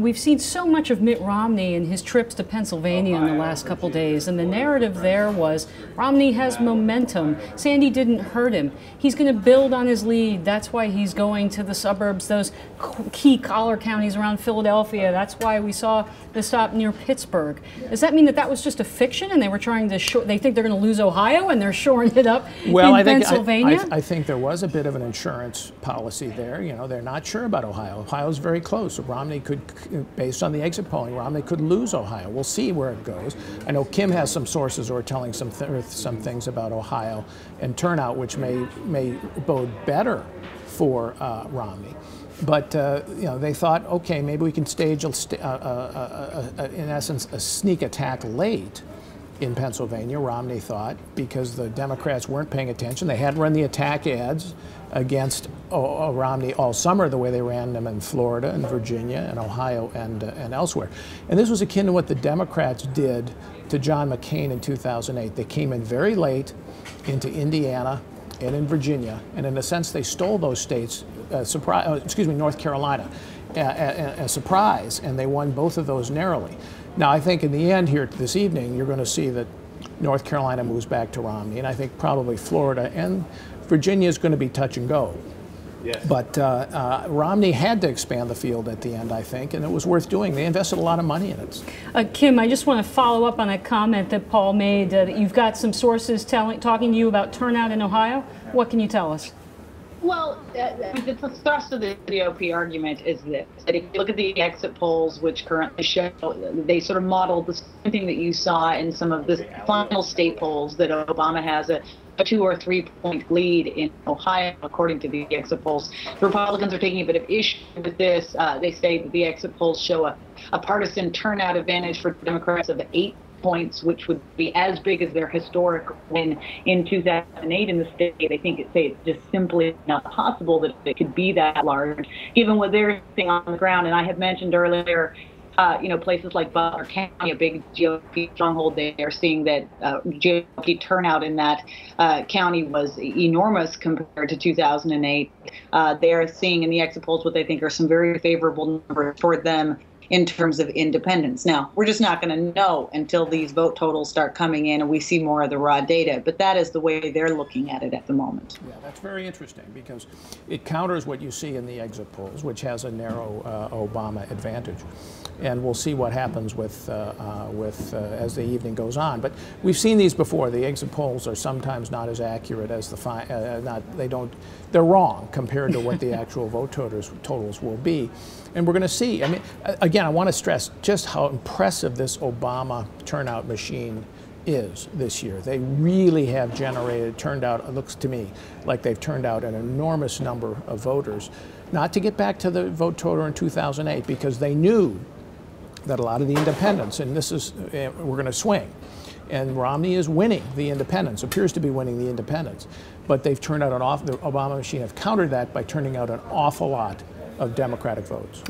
we've seen so much of Mitt Romney and his trips to Pennsylvania in the last couple days, and the narrative there was Romney has momentum. Sandy didn't hurt him. He's going to build on his lead. That's why he's going to the suburbs, those key collar counties around Philadelphia. That's why we saw the stop near Pittsburgh. Does that mean that that was just a fiction, and they were trying to they think they're going to lose Ohio, and they're shoring it up in Pennsylvania? I think there was a bit of an insurance policy there. You know, they're not sure about Ohio. Ohio's very close. So Romney could, based on the exit polling, Romney could lose Ohio. We'll see where it goes. I know Kim has some sources who are telling some things about Ohio and turnout, which may bode better for Romney. But you know, they thought, okay, maybe we can stage, in essence, a sneak attack late in Pennsylvania, Romney thought, because the Democrats weren't paying attention. They had run the attack ads against Romney all summer, the way they ran them in Florida and Virginia and Ohio and elsewhere. And this was akin to what the Democrats did to John McCain in 2008. They came in very late into Indiana and in Virginia, and in a sense they stole those states, North Carolina, a surprise, and they won both of those narrowly. Now, I think in the end here this evening, you're going to see that North Carolina moves back to Romney, and I think probably Florida and Virginia is going to be touch and go. Yes. But Romney had to expand the field at the end, I think, and it was worth doing. They invested a lot of money in it. Kim, I just want to follow up on a comment that Paul made. That you've got some sources talking to you about turnout in Ohio. What can you tell us? Well, the thrust of the GOP argument is this: that if you look at the exit polls, which currently show, they sort of modeled the same thing that you saw in some of the final state polls, that Obama has a 2 or 3 point lead in Ohio, according to the exit polls. The Republicans are taking a bit of issue with this. They say that the exit polls show a partisan turnout advantage for Democrats of 8 points, which would be as big as their historic win in 2008 in the state. They think it's just simply not possible that it could be that large, given what they're seeing on the ground. And I had mentioned earlier, you know, places like Butler County, a big GOP stronghold, they are seeing that GOP turnout in that county was enormous compared to 2008. They are seeing in the exit polls what they think are some very favorable numbers toward them in terms of independence. Now, we're just not going to know until these vote totals start coming in and we see more of the raw data, but that is the way they're looking at it at the moment. Yeah, that's very interesting because it counters what you see in the exit polls, which has a narrow Obama advantage. And we'll see what happens with as the evening goes on. But we've seen these before. The exit polls are sometimes not as accurate as they're wrong compared to what the actual vote totals will be. And we're going to see. I mean, again, I want to stress just how impressive this Obama turnout machine is this year. They really have turned out, it looks to me like they've turned out an enormous number of voters. Not to get back to the vote total in 2008, because they knew that a lot of the independents, and this is, we're going to swing. And Romney is winning the independents, appears to be winning the independents. But they've turned out the Obama machine have countered that by turning out an awful lot of Democratic votes.